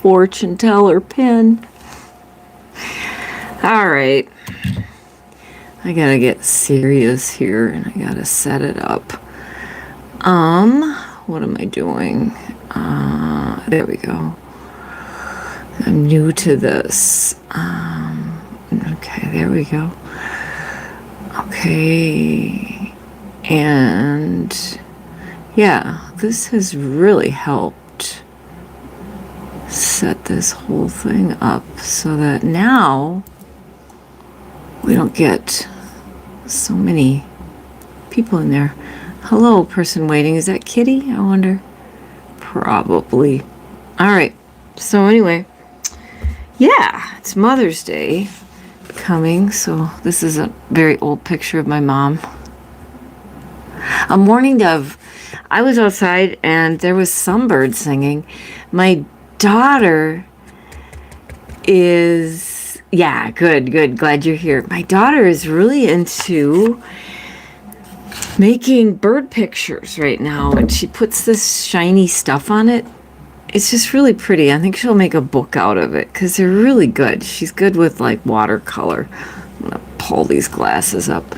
fortune teller pin. All right. I gotta get serious here and I gotta set it up. What am I doing? There we go. I'm new to this. Okay, there we go. Okay. And yeah, this has really helped set this whole thing up so that now we don't get so many people in there. Hello, person waiting. Is that Kitty? I wonder. Probably. All right. So anyway, yeah, it's Mother's Day coming. So this is a very old picture of my mom. A mourning dove. I was outside and there was some bird singing. My daughter is, yeah, good. Glad you're here. My daughter is really into making bird pictures right now, and she puts this shiny stuff on it. It's just really pretty. I think she'll make a book out of it because they're really good. She's good with like watercolor. I'm gonna pull these glasses up.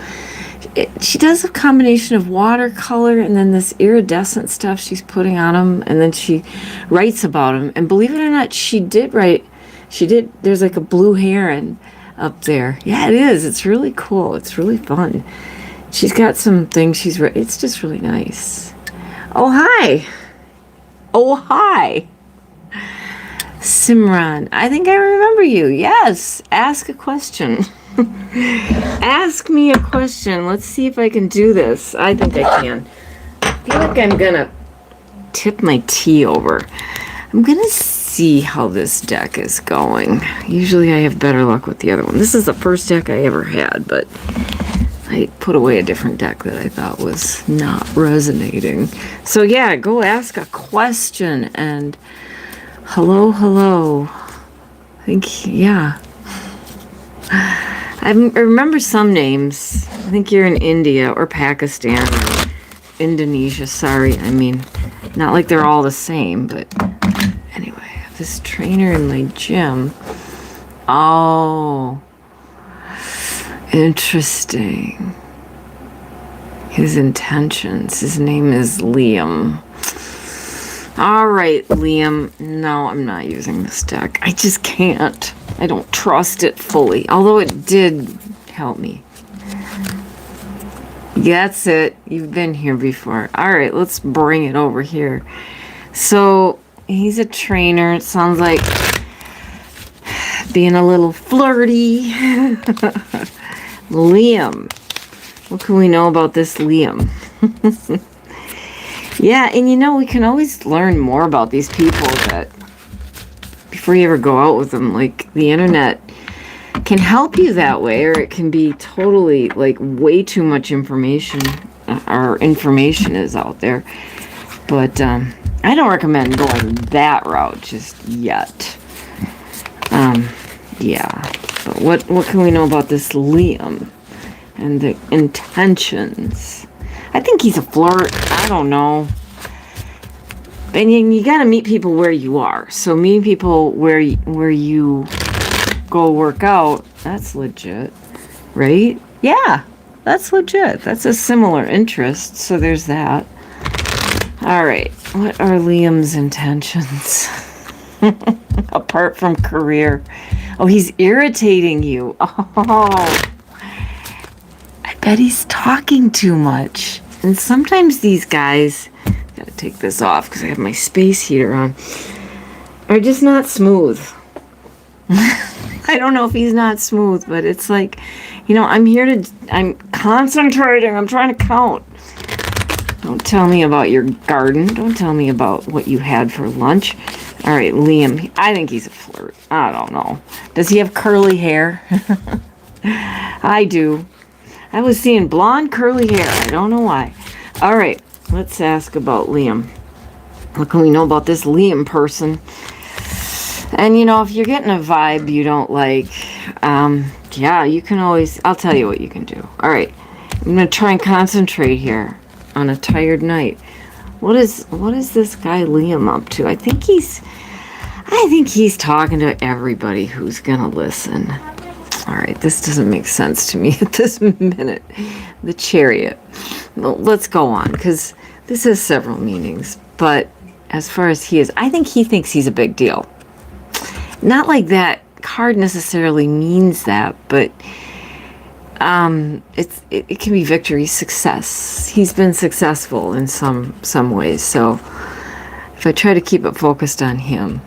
She does a combination of watercolor and then this iridescent stuff she's putting on them, and then she writes about them. And believe it or not, there's like a blue heron up there. Yeah, it is. It's really cool. It's really fun. She's got some things it's just really nice. Oh, hi. Simran, I think I remember you. Yes, ask a question. Ask me a question. Let's see if I can do this. I think I can. I feel like I'm gonna tip my tea over. I'm gonna see how this deck is going. Usually I have better luck with the other one. This is the first deck I ever had, but I put away a different deck that I thought was not resonating. So yeah, go ask a question. And hello. I think, yeah. I remember some names. I think you're in India or Pakistan or Indonesia. Sorry, I mean, not like they're all the same, but anyway, I have this trainer in my gym. Oh, interesting. His intentions. His name is Liam. All right, Liam. No, I'm not using this deck. I just can't. I don't trust it fully, although it did help me. That's it. You've been here before. All right, let's bring it over here. So he's a trainer. It sounds like being a little flirty. Liam. What can we know about this Liam? Yeah, and you know, we can always learn more about these people that before you ever go out with them. Like, the internet can help you that way, or it can be totally, like, way too much information. Our information is out there. But I don't recommend going that route just yet. Yeah. But what can we know about this Liam and the intentions? I think he's a flirt. I don't know. And you got to meet people where you are. So meeting people where you go work out, that's legit, right? Yeah, that's legit. That's a similar interest. So there's that. All right. What are Liam's intentions? Apart from career. Oh, he's irritating you. Oh, I bet he's talking too much. And sometimes these guys, gotta take this off because I have my space heater on, are just not smooth. I don't know if he's not smooth, but it's like, you know, I'm concentrating. I'm trying to count. Don't tell me about your garden. Don't tell me about what you had for lunch. All right, Liam, I think he's a flirt. I don't know. Does he have curly hair? I do. I was seeing blonde curly hair. I don't know why. All right, let's ask about Liam. What can we know about this Liam person? And, you know, if you're getting a vibe you don't like, yeah, you can always, I'll tell you what you can do. All right, I'm going to try and concentrate here on a tired night. What is this guy Liam up to? I I think he's talking to everybody who's gonna listen. All right, this doesn't make sense to me at this minute. The Chariot. Well, let's go on, because this has several meanings. But as far as he is, I think he thinks he's a big deal. Not like that card necessarily means that, but it can be victory, success. He's been successful in some ways. So if I try to keep it focused on him,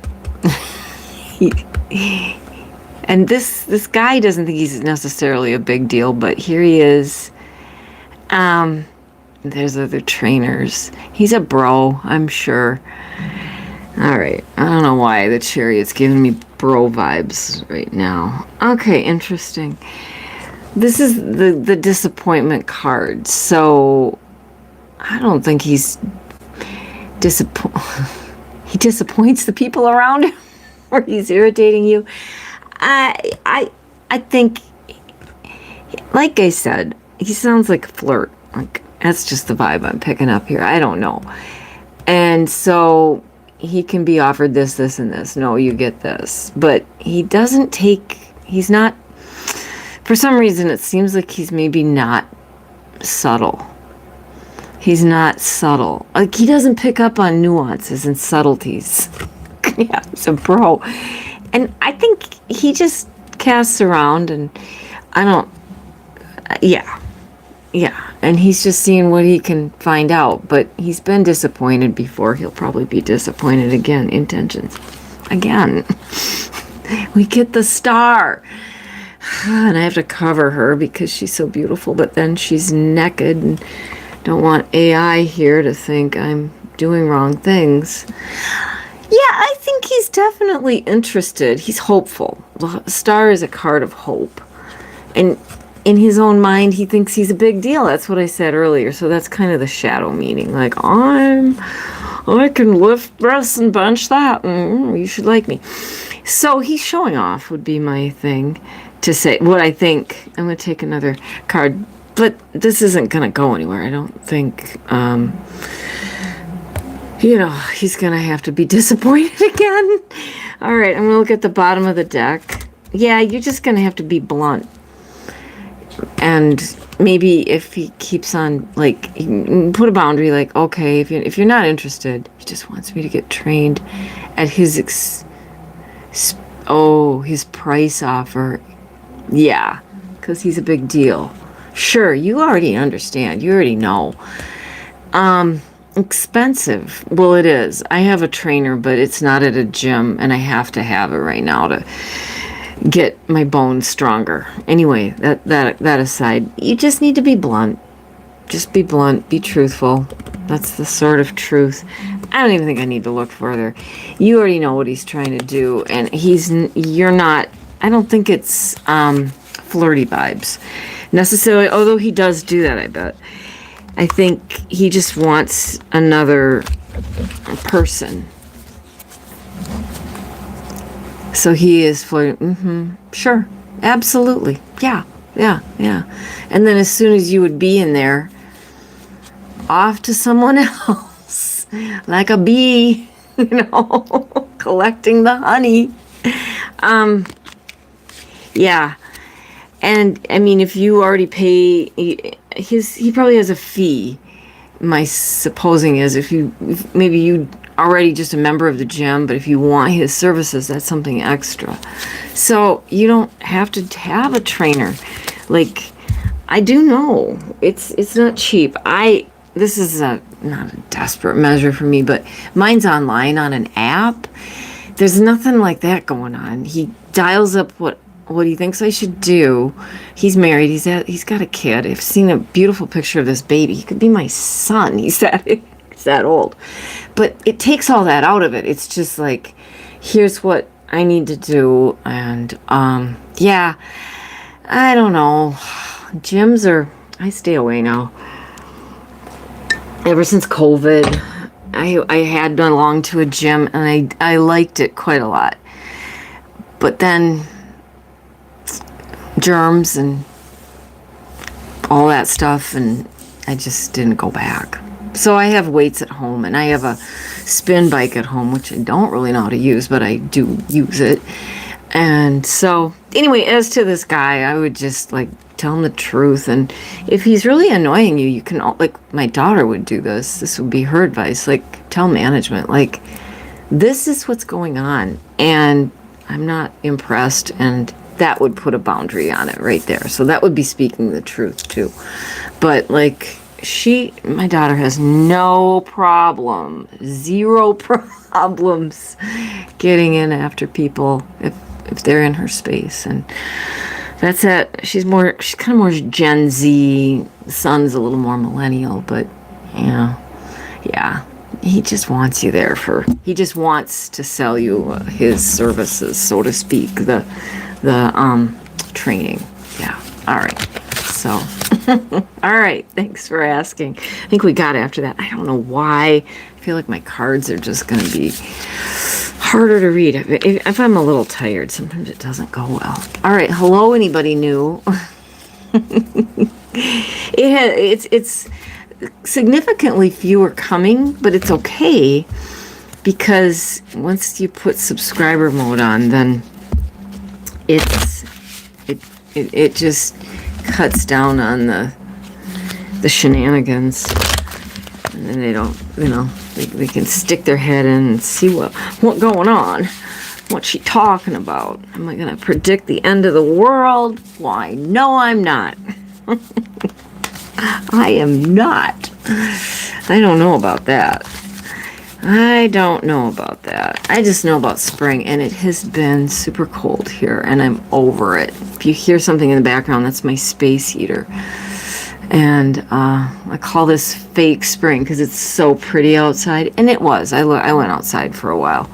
and this guy doesn't think he's necessarily a big deal, but here he is. There's other trainers. He's a bro, I'm sure. All right. I don't know why the Chariot's giving me bro vibes right now. Okay, interesting. This is the disappointment card. So I don't think he disappoints the people around him, or he's irritating you. I think, like I said, he sounds like a flirt. Like, that's just the vibe I'm picking up here. I don't know. And so he can be offered this, this, and this. No, you get this. But he's not, for some reason, it seems like he's maybe not subtle. He's not subtle. Like, he doesn't pick up on nuances and subtleties. Yeah, he's a bro. And I think he just casts around, and yeah. And he's just seeing what he can find out. But he's been disappointed before. He'll probably be disappointed again. Intentions. Again. We get the Star. And I have to cover her because she's so beautiful. But then she's naked, and don't want AI here to think I'm doing wrong things. Yeah, I think he's definitely interested. He's hopeful. The Star is a card of hope. And in his own mind, he thinks he's a big deal. That's what I said earlier. So that's kind of the shadow meaning. Like, I can lift this and bench that, and you should like me. So he's showing off would be my thing to say. What I think. I'm going to take another card. But this isn't going to go anywhere. I don't think, he's going to have to be disappointed again. All right, I'm going to look at the bottom of the deck. Yeah, you're just going to have to be blunt. And maybe if he keeps on, like, put a boundary, like, okay, if you're not interested, he just wants me to get trained at his his price offer. Yeah, because he's a big deal. Sure, you already understand. You already know. Expensive. Well, it is. I have a trainer, but it's not at a gym, and I have to have it right now to get my bones stronger. Anyway, that aside, you just need to be blunt. Just be blunt. Be truthful. That's the sort of truth. I don't even think I need to look further. You already know what he's trying to do, and you're not. I don't think it's flirty vibes necessarily, although he does do that, I bet. I think he just wants another person. So he is flirting. Sure. Absolutely. Yeah. And then as soon as you would be in there, off to someone else. Like a bee, collecting the honey. Yeah. And I mean, if you already pay he probably has a fee. My supposing is if maybe you already just a member of the gym, but if you want his services, that's something extra. So you don't have to have a trainer. Like, I do know it's not cheap. This is not a desperate measure for me, but mine's online on an app. There's nothing like that going on. He dials up what he thinks I should do. He's married. He's got a kid. I've seen a beautiful picture of this baby. He could be my son. He's that old. But it takes all that out of it. It's just like, here's what I need to do. And yeah, I don't know. Gyms I stay away now. Ever since COVID, I had belonged to a gym, and I liked it quite a lot. But then germs and all that stuff, and I just didn't go back. So I have weights at home, and I have a spin bike at home, which I don't really know how to use, but I do use it. And so, anyway, as to this guy, I would just, like, tell him the truth. And if he's really annoying you, you can, like, my daughter would do this. This would be her advice. Like, tell management, like, this is what's going on, and I'm not impressed, and that would put a boundary on it right there. So that would be speaking the truth, too. But, like, my daughter has no problem, zero problems getting in after people if they're in her space. And that's it. She's kind of more Gen Z. The son's a little more millennial, but yeah. He just wants you there he just wants to sell you his services, so to speak, the training. Yeah. All right. So, all right. Thanks for asking. I think we got after that. I don't know why. I feel like my cards are just going to be harder to read. If I'm a little tired, sometimes it doesn't go well. All right. Hello, anybody new? It's significantly fewer coming, but it's okay, because once you put subscriber mode on, then it just cuts down on the shenanigans, and then they don't, they can stick their head in and see what going on, what's she talking about. Am I gonna predict the end of the world? Why, no, I'm not. I am not. I don't know about that. I just know about spring, and it has been super cold here, and I'm over it. If you hear something in the background, that's my space heater. And I call this fake spring because it's so pretty outside, and it was. I went outside for a while,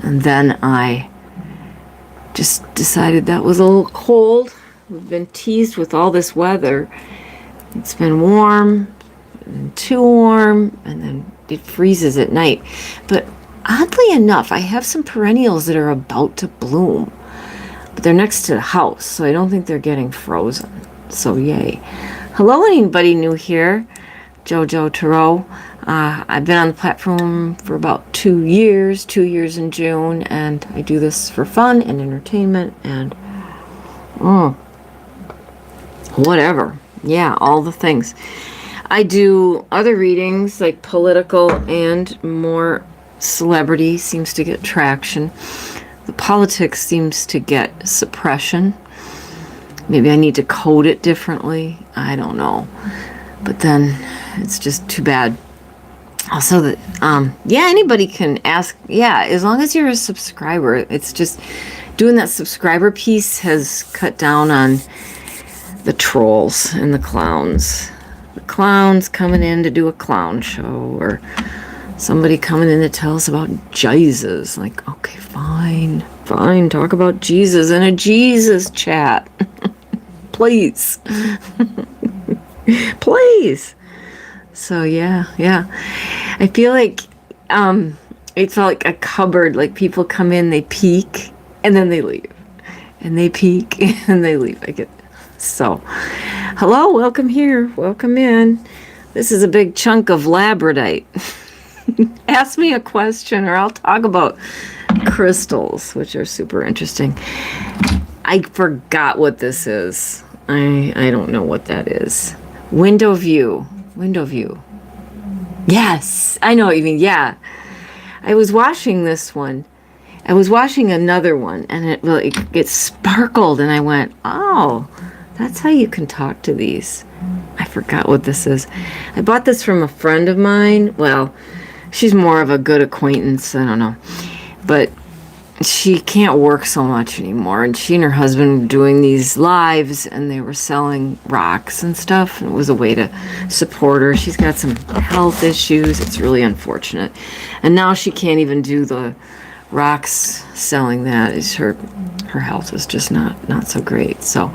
and then I just decided that was a little cold. We've been teased with all this weather. It's been warm, and too warm, and then it freezes at night. But oddly enough, I have some perennials that are about to bloom, but they're next to the house, so I don't think they're getting frozen. So yay. Hello, anybody new here? JoJo Tarot. I've been on the platform for about 2 years in June, and I do this for fun and entertainment and whatever. Yeah, all the things. I do other readings, like political and more celebrity seems to get traction. The politics seems to get suppression. Maybe I need to code it differently. I don't know. But then it's just too bad. Also, that anybody can ask. Yeah, as long as you're a subscriber. It's just doing that subscriber piece has cut down on the trolls and the clowns. The clowns coming in to do a clown show, or somebody coming in to tell us about Jesus. Like, okay, fine, talk about Jesus in a Jesus chat. Please. Please. So yeah. I feel like it's like a cupboard. Like, people come in, they peek, and then they leave. And they peek, and they leave. I get so. Hello, welcome here. Welcome in. This is a big chunk of labradorite. Ask me a question, or I'll talk about crystals, which are super interesting. I forgot what this is. I don't know what that is. Window view. Yes, I know what you mean. Yeah. I was washing this one. I was washing another one, and it sparkled, and I went, oh, that's how you can talk to these. I forgot what this is. I bought this from a friend of mine. Well, she's more of a good acquaintance. I don't know. But she can't work so much anymore. And she and her husband were doing these lives, and they were selling rocks and stuff. And it was a way to support her. She's got some health issues. It's really unfortunate. And now she can't even do the rocks selling that. Is her health is just not so great. So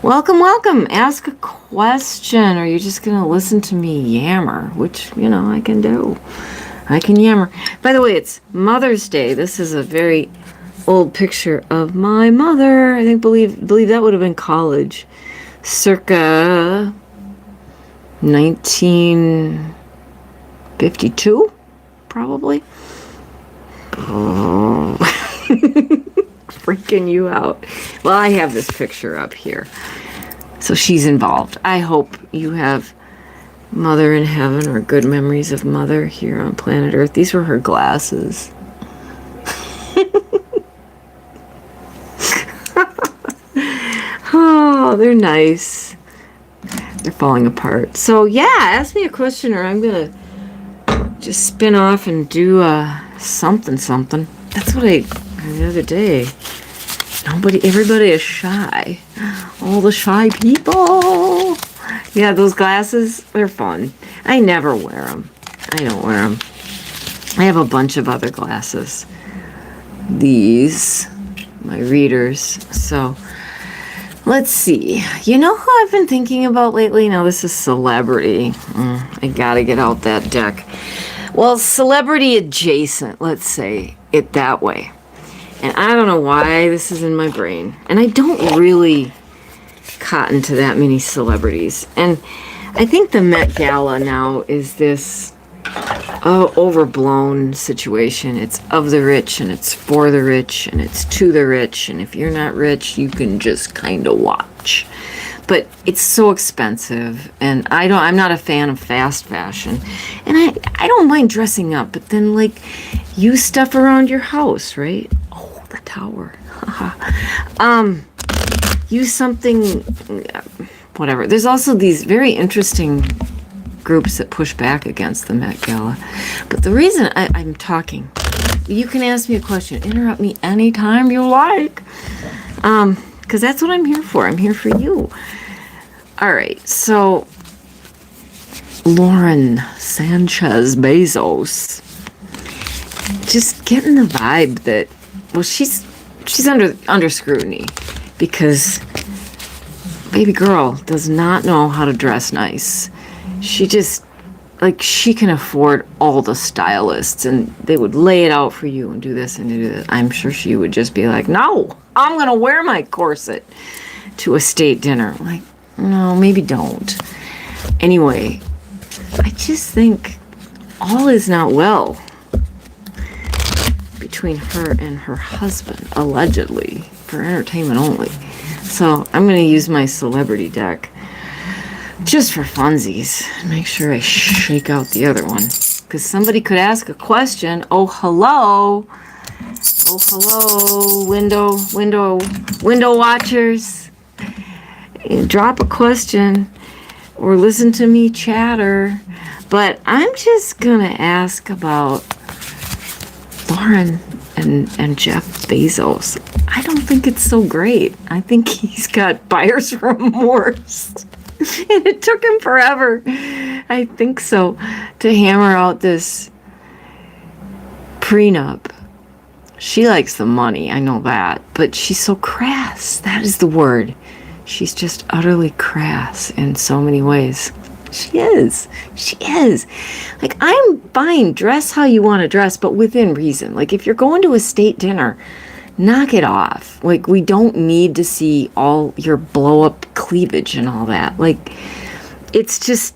welcome. Ask a question, or you're just gonna listen to me yammer, which I can do. I can yammer. By the way, it's Mother's Day. This is a very old picture of my mother. I believe that would have been college, circa 19 52, probably. Oh. Freaking you out. Well, I have this picture up here. So she's involved. I hope you have Mother in heaven or good memories of Mother here on planet Earth. These were her glasses. Oh, they're nice. They're falling apart. So yeah, ask me a question or I'm gonna just spin off and do something. That's what I the other day. Everybody is shy. All the shy people. Yeah, those glasses, they're fun. I never wear them. I don't wear them. I have a bunch of other glasses. These, my readers. So, let's see. You know who I've been thinking about lately? Now, this is celebrity. I gotta get out that deck. Well, celebrity adjacent, let's say it that way. And I don't know why this is in my brain. And I don't really cotton to that many celebrities. And I think the Met Gala now is this overblown situation. It's of the rich and it's for the rich and it's to the rich. And if you're not rich, you can just kind of watch. But it's so expensive, and I'm not a fan of fast fashion. And I don't mind dressing up, but then like use stuff around your house, right? Oh, the tower. Use something, whatever. There's also these very interesting groups that push back against the Met Gala. But the reason I'm talking, you can ask me a question, interrupt me anytime you like. Because that's what I'm here for. I'm here for you. All right, so Lauren Sanchez Bezos, just getting the vibe that, well, she's under scrutiny because baby girl does not know how to dress nice. She just, like, she can afford all the stylists and they would lay it out for you and do this and do that. I'm sure she would just be like, no, I'm going to wear my corset to a state dinner. Like, no, maybe don't. Anyway, I just think all is not well between her and her husband, allegedly, for entertainment only. So I'm going to use my celebrity deck just for funsies. Make sure I shake out the other one. Because somebody could ask a question. Oh, hello. Oh, hello, window watchers. Drop a question or listen to me chatter. But I'm just going to ask about Lauren and Jeff Bezos. I don't think it's so great. I think he's got buyer's remorse. And it took him forever, I think so, to hammer out this prenup. She likes the money, I know that, but she's so crass. That is the word. She's just utterly crass in so many ways. She is. Like, I'm fine, dress how you want to dress, but within reason. Like, if you're going to a state dinner, knock it off. Like, we don't need to see all your blow-up cleavage and all that. Like, it's just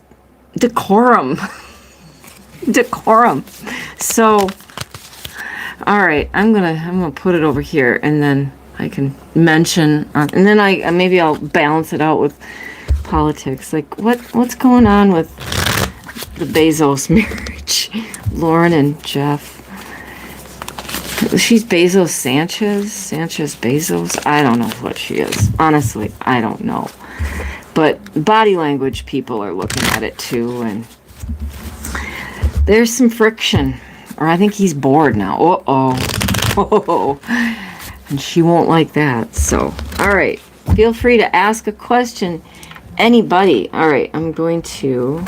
decorum. Decorum. So, all right, I'm gonna put it over here, and then I can mention, and then maybe I'll balance it out with politics. Like, what's going on with the Bezos marriage? Lauren and Jeff. She's Bezos Sanchez Bezos. I don't know what she is. Honestly, I don't know. But body language people are looking at it too, and there's some friction. Or I think he's bored now. Oh. And she won't like that. So, all right. Feel free to ask a question. Anybody. All right. I'm going to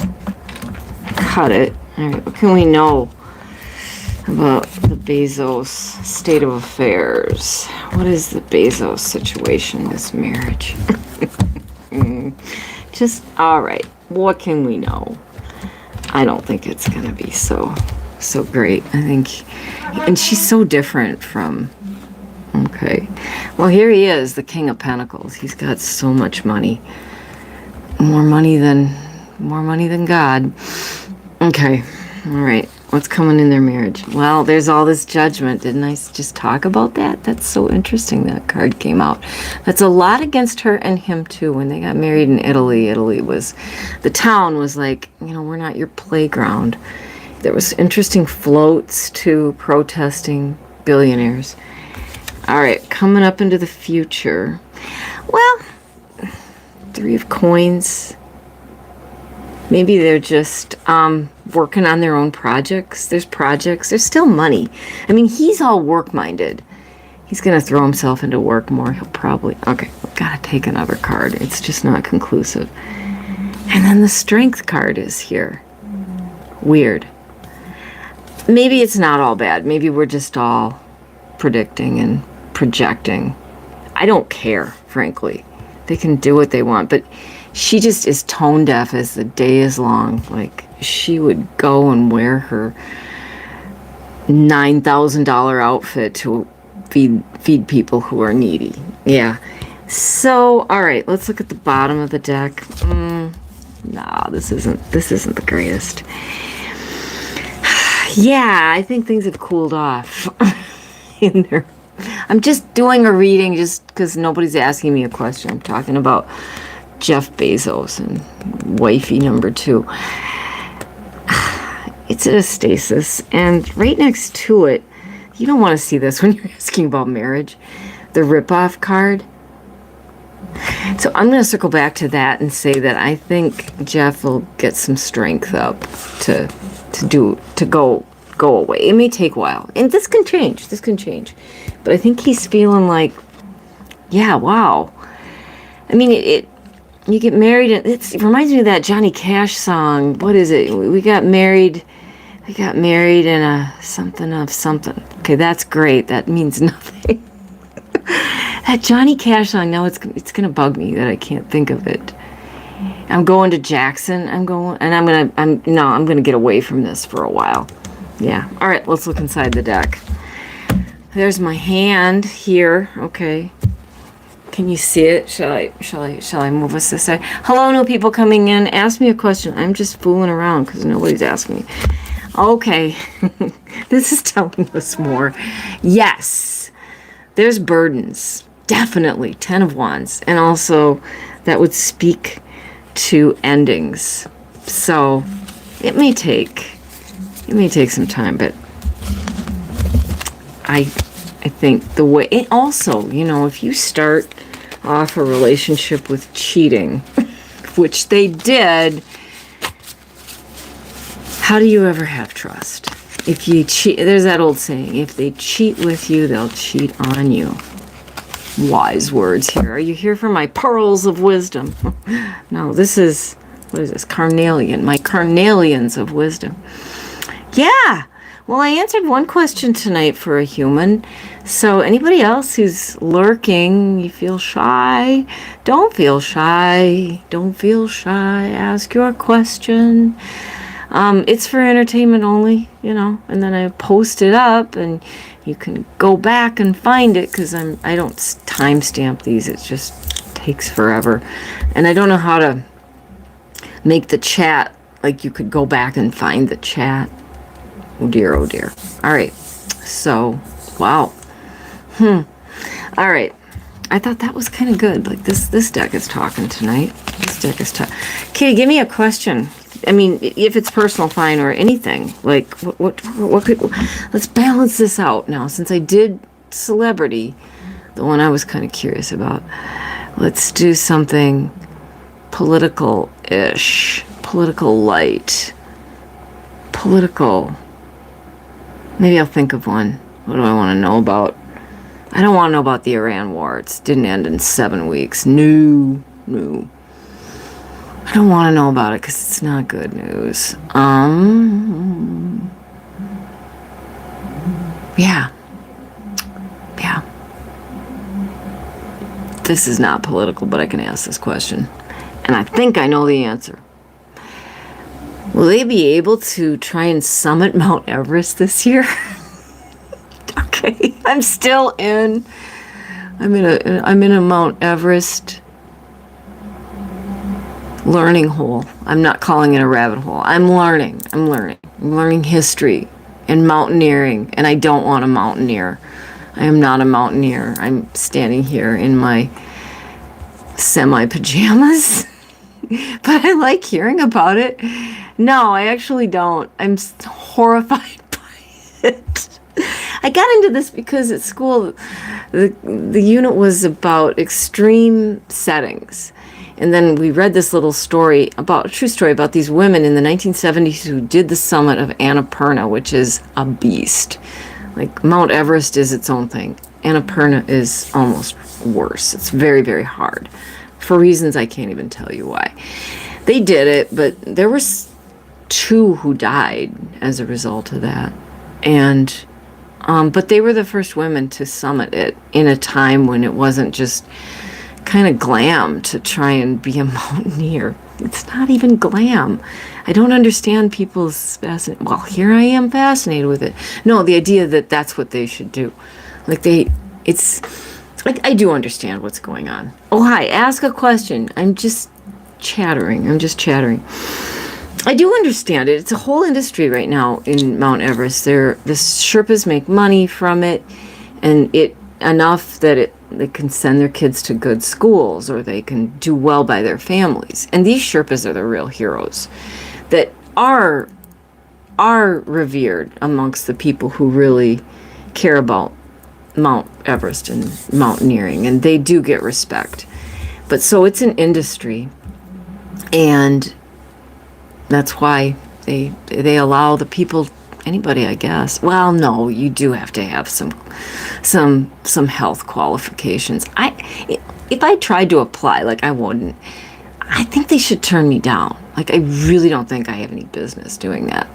cut it. All right. What can we know about the Bezos state of affairs? What is the Bezos situation, this marriage? Just, all right. What can we know? I don't think it's going to be so great. I think, and she's so different from, okay. Well, here he is, the King of Pentacles. He's got so much money. More money than God. Okay. All right. What's coming in their marriage? Well, there's all this judgment. Didn't I just talk about that? That's so interesting that card came out. That's a lot against her and him, too. When they got married in Italy, the town was like, we're not your playground. There was interesting floats, too, protesting billionaires. All right. Coming up into the future. Well, 3 of Coins. Maybe they're just working on their own projects. There's projects. There's still money. I mean, he's all work-minded. He's going to throw himself into work more. He'll probably... Okay, I've got to take another card. It's just not conclusive. And then the Strength card is here. Weird. Maybe it's not all bad. Maybe we're just all predicting and projecting. I don't care, frankly. They can do what they want, but... She just is tone deaf as the day is long. Like, she would go and wear her $9,000 outfit to feed people who are needy. Yeah. So, all right, let's look at the bottom of the deck. Nah, this isn't the greatest. Yeah, I think things have cooled off in there. I'm just doing a reading just because nobody's asking me a question. I'm talking about Jeff Bezos and wifey number 2. It's at a stasis, and right next to it, you don't want to see this when you're asking about marriage, the ripoff card. So I'm going to circle back to that and say that I think Jeff will get some strength up to go away. It may take a while, and this can change, but I think he's feeling like, yeah, wow. I mean, you get married, and it reminds me of that Johnny Cash song. What is it? We got married in a something of something. Okay, that's great. That means nothing. That Johnny Cash song, now it's going to bug me that I can't think of it. I'm going to Jackson. I'm going to get away from this for a while. Yeah. All right, let's look inside the deck. There's my hand here. Okay. Can you see it? Shall I move us this way? Hello, new people coming in. Ask me a question. I'm just fooling around because nobody's asking me. Okay. This is telling us more. Yes. There's burdens. Definitely. 10 of Wands. And also that would speak to endings. So it may take some time, but I think the way it also, if you start off a relationship with cheating, which they did, how do you ever have trust? If you cheat, there's that old saying, if they cheat with you, they'll cheat on you. Wise words here. Are you here for my pearls of wisdom? No, this is, what is this? Carnelian. My carnelians of wisdom. Yeah. Well, I answered one question tonight for a human. So anybody else who's lurking, you feel shy, don't feel shy. Don't feel shy. Ask your question. It's for entertainment only, and then I post it up and you can go back and find it because I don't timestamp these. It just takes forever. And I don't know how to make the chat, like you could go back and find the chat. Oh dear, oh dear. All right. So, wow. All right. I thought that was kind of good. Like this deck is talking tonight. This deck is talking. Kitty, give me a question. I mean, if it's personal, fine, or anything. Like, what could... Let's balance this out now. Since I did celebrity, the one I was kind of curious about. Let's do something political-ish. Political light. Political... Maybe I'll think of one. What do I want to know about? I don't want to know about the Iran war. It didn't end in 7 weeks. No. I don't want to know about it because it's not good news. Yeah. This is not political, but I can ask this question. And I think I know the answer. Will they be able to try and summit Mount Everest this year? Okay, I'm in a Mount Everest learning hole. I'm not calling it a rabbit hole. I'm learning. I'm learning history and mountaineering, and I don't want to mountaineer. I am not a mountaineer. I'm standing here in my semi-pajamas, but I like hearing about it. No, I actually don't. I'm horrified by it. I got into this because at school, the unit was about extreme settings. And then we read this little story about, a true story about these women in the 1970s who did the summit of Annapurna, which is a beast. Like Mount Everest is its own thing. Annapurna is almost worse. It's very, very hard for reasons I can't even tell you why. They did it, but there were 2 who died as a result of that. And but they were the first women to summit it in a time when it wasn't just kind of glam to try and be a mountaineer. It's not even glam. I don't understand people's fascination. Well, here I am fascinated with it. No, the idea that that's what they should do. Like it's like, I do understand what's going on. Oh, hi, ask a question. I'm just chattering. I do understand it. It's a whole industry right now in Mount Everest. The Sherpas make money from it, and it enough that they can send their kids to good schools, or they can do well by their families. And these Sherpas are the real heroes that are revered amongst the people who really care about Mount Everest and mountaineering, and they do get respect. But so it's an industry, and that's why they allow the people, anybody, I guess. Well, no, you do have to have some health qualifications. If I tried to apply, like, I wouldn't. I think they should turn me down. Like, I really don't think I have any business doing that.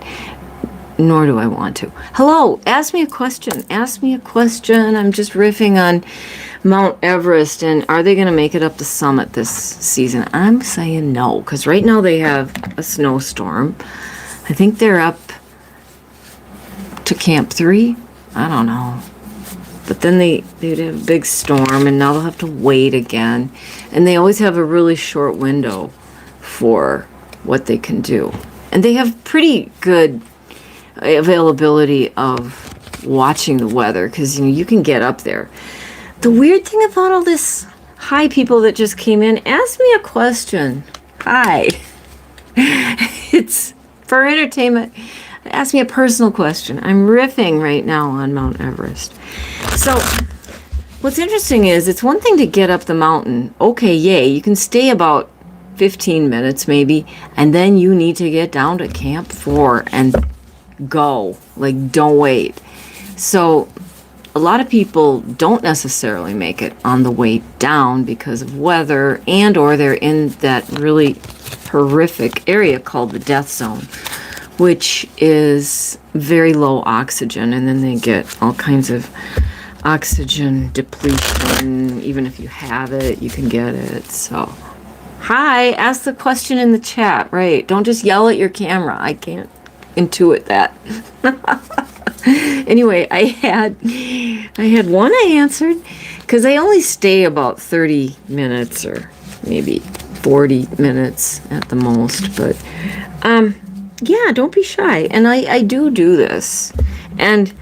Nor do I want to. Hello, ask me a question. I'm just riffing on Mount Everest, and are they going to make it up the summit this season? I'm saying no, because right now they have a snowstorm. I think they're up to Camp 3. I don't know. But then they'd have a big storm, and now they'll have to wait again. And they always have a really short window for what they can do. And they have pretty good availability of watching the weather, because you can get up there. The weird thing about all this, hi people that just came in, ask me a question. Hi. It's for entertainment. Ask me a personal question. I'm riffing right now on Mount Everest. So what's interesting is, it's one thing to get up the mountain. Okay, yay, you can stay about 15 minutes maybe, and then you need to get down to Camp 4 and go. Like, don't wait. So a lot of people don't necessarily make it on the way down because of weather, and or they're in that really horrific area called the death zone, which is very low oxygen, and then they get all kinds of oxygen depletion. Even if you have it, you can get it. So hi, ask the question in the chat. Right, don't just yell at your camera. I can't intuit that. Anyway, I had one I answered, because I only stay about 30 minutes or maybe 40 minutes at the most. But yeah, don't be shy. And I do this, and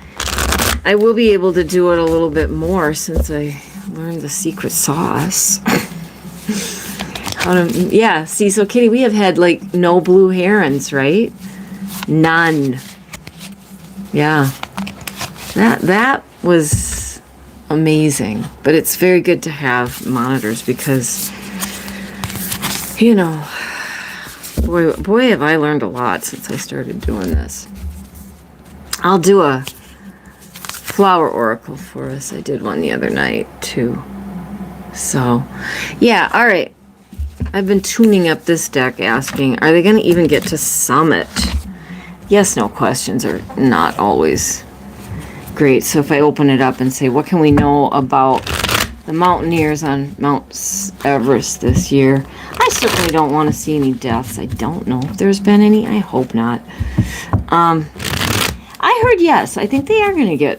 I will be able to do it a little bit more since I learned the secret sauce. Yeah, see, so Kitty, we have had like no blue herons, right? None. Yeah. That was amazing. But it's very good to have monitors, because, boy, have I learned a lot since I started doing this. I'll do a flower oracle for us. I did one the other night, too. So, yeah, all right. I've been tuning up this deck, asking, are they going to even get to summit? Yes, no questions are not always great. So if I open it up and say, what can we know about the mountaineers on Mount Everest this year? I certainly don't want to see any deaths. I don't know if there's been any. I hope not. I heard yes. I think they are going to get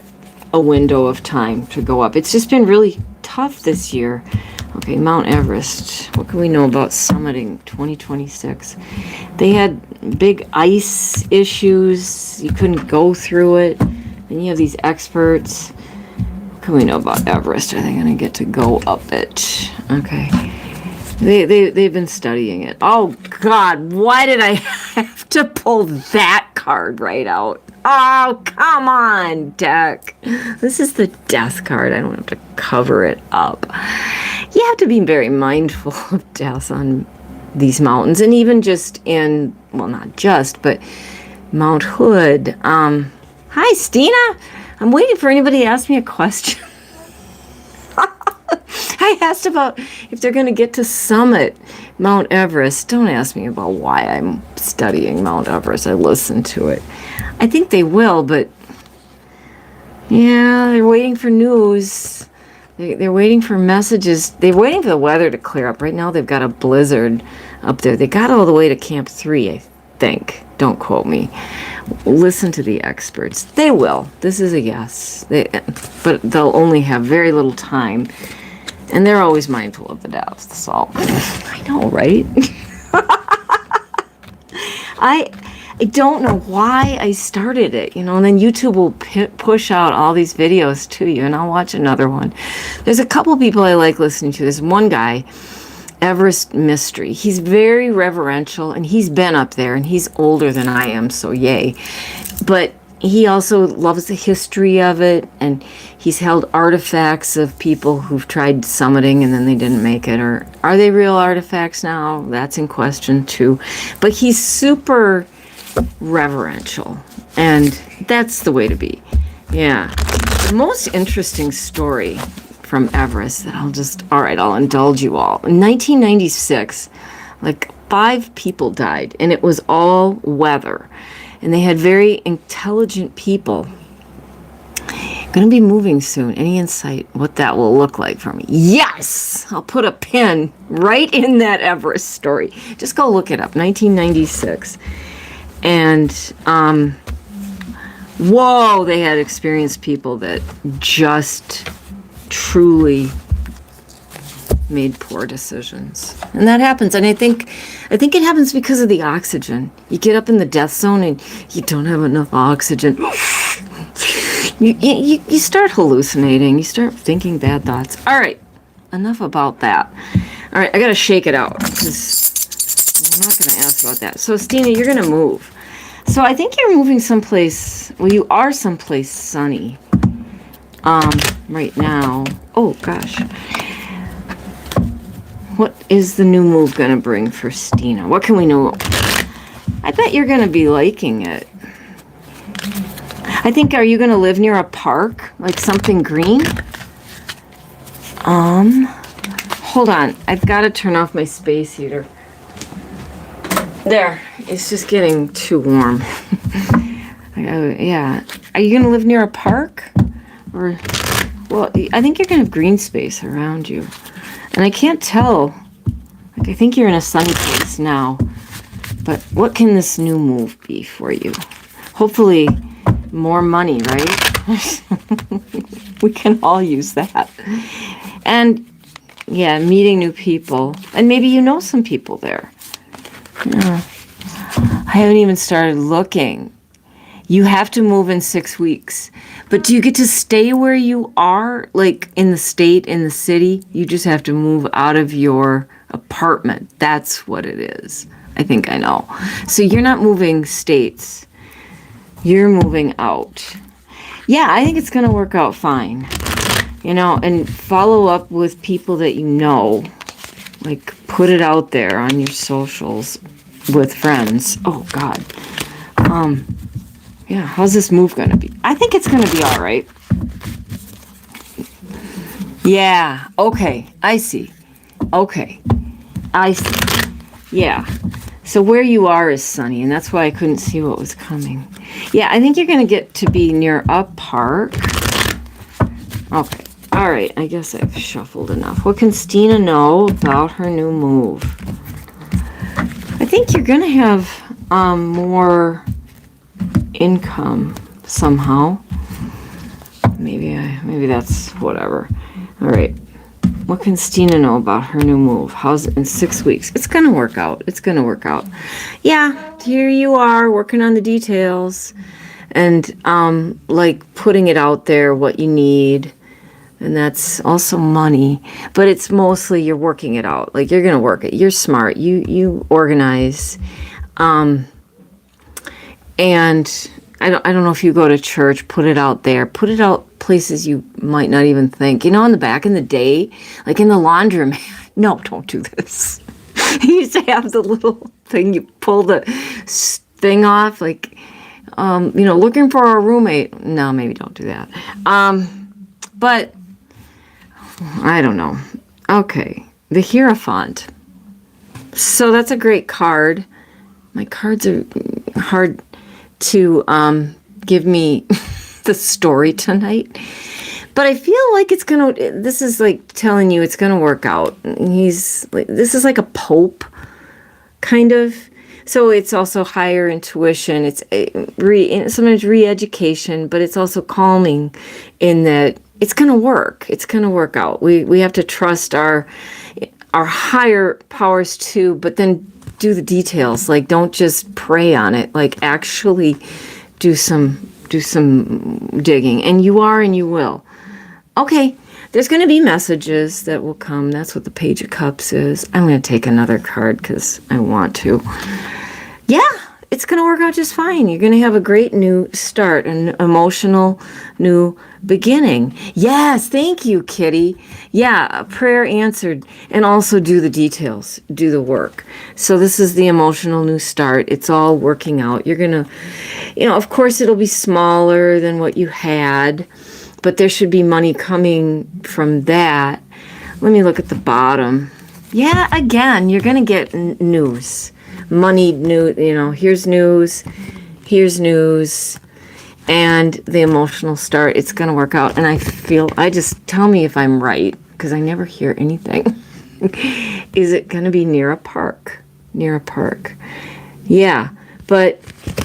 a window of time to go up. It's just been really tough this year. Okay, Mount Everest. What can we know about summiting 2026? They had big ice issues. You couldn't go through it. And you have these experts. What can we know about Everest? Are they going to get to go up it? Okay. They've been studying it. Oh, God. Why did I have to pull that card right out? Oh, come on, deck. This is the death card. I don't have to cover it up. You have to be very mindful of death on these mountains. And even just in, well, not just, but Mount Hood. Hi, Stina. I'm waiting for anybody to ask me a question. I asked about if they're going to get to summit Mount Everest. Don't ask me about why I'm studying Mount Everest. I listened to it. I think they will, but yeah, they're waiting for news. They're waiting for messages. They're waiting for the weather to clear up. Right now, they've got a blizzard up there. They got all the way to Camp 3, I think. Don't quote me. Listen to the experts. They will. This is a yes. But they'll only have very little time. And they're always mindful of the deaths. So, I know, right? I don't know why I started it, and then YouTube will push out all these videos to you, and I'll watch another one. There's a couple people I like listening to. There's one guy, Everest Mystery. He's very reverential, and he's been up there, and he's older than I am, so yay. But he also loves the history of it, and he's held artifacts of people who've tried summiting and then they didn't make it. Or are they real artifacts now? That's in question too. But he's super reverential, and that's the way to be. Yeah. The most interesting story from Everest that I'll indulge you all. In 1996, like 5 people died, and it was all weather. And they had very intelligent people. Going to be moving soon. Any insight what that will look like for me? Yes! I'll put a pin right in that Everest story. Just go look it up. 1996. And, whoa, they had experienced people that just truly made poor decisions. And that happens. And I think it happens because of the oxygen. You get up in the death zone and you don't have enough oxygen. You start hallucinating. You start thinking bad thoughts. All right. Enough about that. All right. I got to shake it out. I'm not going to ask about that. So, Stina, you're going to move. So I think you're moving someplace. Well, you are someplace sunny. Right now. Oh, gosh. What is the new move going to bring for Stina? What can we know? I bet you're going to be liking it. I think, are you going to live near a park? Like something green? Hold on. I've got to turn off my space heater. There. It's just getting too warm. Yeah. Are you going to live near a park? Or, well, I think you're going to have green space around you. And I can't tell. Like, I think you're in a sunny place now. But what can this new move be for you? Hopefully, more money, right? We can all use that. And, yeah, meeting new people. And maybe you know some people there. Yeah. I haven't even started looking. You have to move in 6 weeks. But do you get to stay where you are? Like in the state, in the city? You just have to move out of your apartment. That's what it is. I think I know. So you're not moving states. You're moving out. Yeah, I think it's going to work out fine. And follow up with people that you know. Like put it out there on your socials with friends. Oh, God. Yeah, how's this move going to be? I think it's going to be all right. Yeah, okay, I see. Okay, I see. Yeah, so where you are is sunny, and that's why I couldn't see what was coming. Yeah, I think you're going to get to be near a park. Okay, all right, I guess I've shuffled enough. What can Stina know about her new move? I think you're going to have more income somehow. Maybe that's whatever. All right. What can Stina know about her new move? How's it in 6 weeks? It's going to work out. It's going to work out. Yeah, here you are working on the details and like putting it out there, what you need. And that's also money, but it's mostly you're working it out. Like you're going to work it. You're smart. You organize. And I don't know if you go to church, put it out there, put it out places you might not even think. You know, in the back in the day, like in the laundromat. No, don't do this. You used to have the little thing, you pull the thing off, like, looking for a roommate. No, maybe don't do that. But I don't know. Okay, the Hierophant. So that's a great card. My cards are hard to give me the story tonight. But I feel like this is like telling you it's gonna work out. This is like a pope, kind of. So it's also higher intuition. It's sometimes re-education, but it's also calming in that it's gonna work. It's gonna work out. We have to trust our higher powers too, but then do the details. Like don't just pray on it. Like actually do some digging. And you are and you will. Okay, there's going to be messages that will come. That's what the Page of Cups is. I'm going to take another card because I want to. Yeah, it's going to work out just fine. You're going to have a great new start, an emotional new beginning. Yes, thank you, Kitty. Yeah, a prayer answered. And also do the details, do the work. So this is the emotional new start. It's all working out. You're going to, of course it'll be smaller than what you had, but there should be money coming from that. Let me look at the bottom. Yeah, again, you're going to get news. Money, new, here's news, and the emotional start. It's going to work out. And I just tell me if I'm right, because I never hear anything. Is it going to be near a park? Near a park. Yeah, but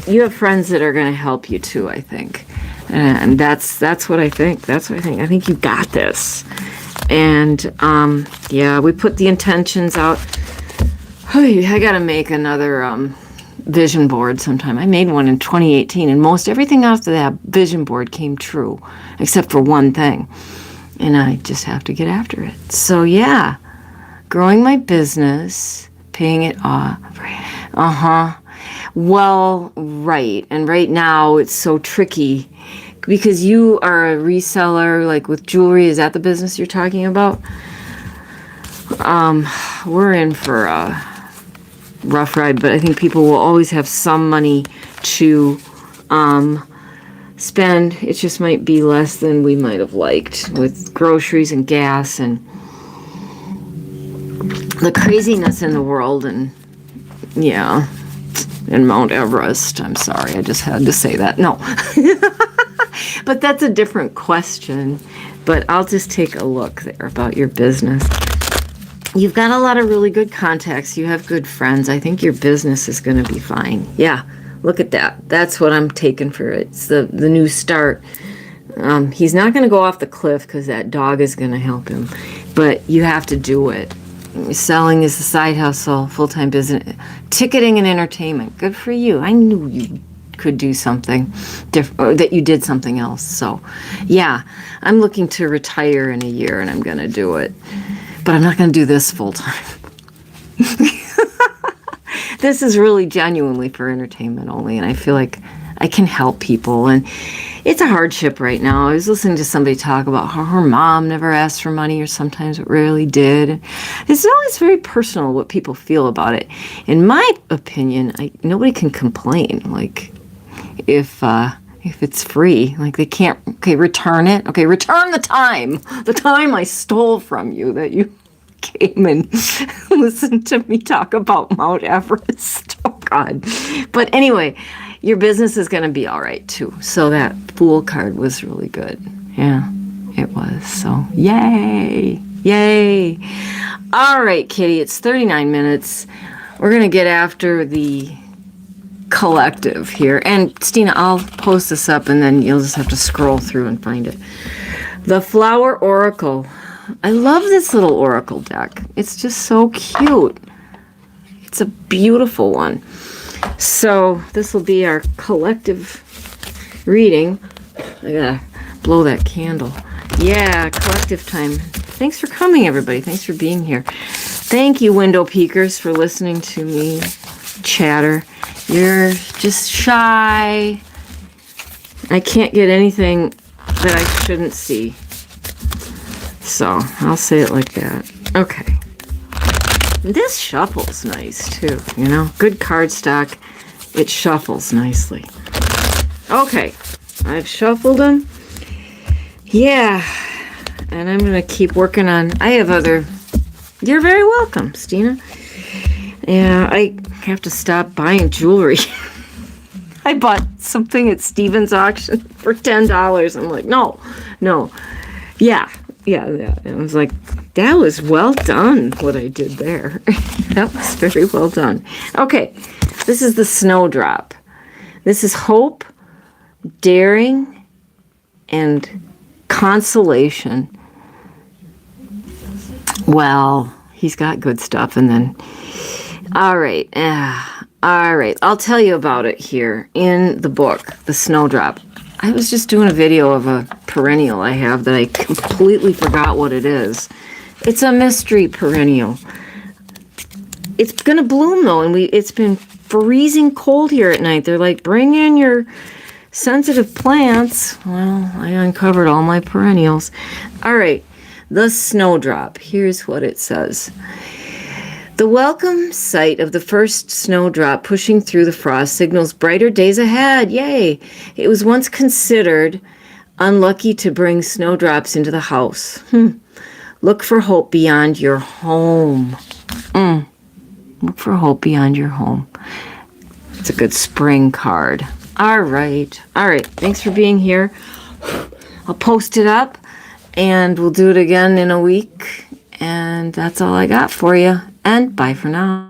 you have friends that are going to help you too, I think. And that's what I think. That's what I think. I think you got this. And we put the intentions out. I got to make another vision board sometime. I made one in 2018, and most everything after that vision board came true, except for one thing. And I just have to get after it. So yeah, growing my business, paying it off. Well, right. And right now it's so tricky because you are a reseller, like with jewelry. Is that the business you're talking about? We're in for a rough ride, but I think people will always have some money to spend. It just might be less than we might have liked with groceries and gas and the craziness in the world and Mount Everest. I'm sorry, I just had to say that. No. But that's a different question. But I'll just take a look there about your business. You've got a lot of really good contacts. You have good friends. I think your business is going to be fine. Yeah, look at that. That's what I'm taking for it. It's the new start. He's not going to go off the cliff because that dog is going to help him. But you have to do it. Selling is the side hustle, full-time business. Ticketing and entertainment. Good for you. I knew you could do something different, or that you did something else. So, yeah, I'm looking to retire in a year, and I'm going to do it. But I'm not going to do this full-time. This is really genuinely for entertainment only, and I feel like I can help people. And it's a hardship right now. I was listening to somebody talk about how her mom never asked for money, or sometimes it rarely did. It's always very personal what people feel about it. In my opinion, nobody can complain. Like, if it's free, like they can't, return it. Okay, return the time I stole from you that you came and listened to me talk about Mount Everest. Oh, God. But anyway, your business is going to be all right, too. So that Fool card was really good. Yeah, it was. So, yay. Yay. All right, Kitty, it's 39 minutes. We're going to get after the collective here. And, Stina, I'll post this up, and then you'll just have to scroll through and find it. The Flower Oracle. I love this little oracle deck. It's just so cute. It's a beautiful one. So this will be our collective reading. I gotta blow that candle. Yeah, collective time. Thanks for coming, everybody. Thanks for being here. Thank you, window peekers, for listening to me chatter. You're just shy. I can't get anything that I shouldn't see. So I'll say it like that. Okay. This shuffles nice too, you know. Good cardstock. It shuffles nicely. Okay. I've shuffled them. Yeah. And I'm going to keep working on... I have other... You're very welcome, Stina. Yeah, I have to stop buying jewelry. I bought something at Steven's auction for $10. I'm like, no. Yeah. I was like, that was well done, what I did there. That was very well done. Okay, this is the snowdrop. This is hope, daring, and consolation. Well, he's got good stuff. And then, all right. I'll tell you about it here in the book, the snowdrop. I was just doing a video of a perennial I have that I completely forgot what it is. It's a mystery perennial. It's going to bloom, though, and it's been freezing cold here at night. They're like, bring in your sensitive plants. Well, I uncovered all my perennials. All right, the snowdrop. Here's what it says. The welcome sight of the first snowdrop pushing through the frost signals brighter days ahead. Yay! It was once considered unlucky to bring snowdrops into the house. Look for hope beyond your home. Look for hope beyond your home. It's a good spring card. All right. Thanks for being here. I'll post it up, and we'll do it again in a week. And that's all I got for you. And bye for now.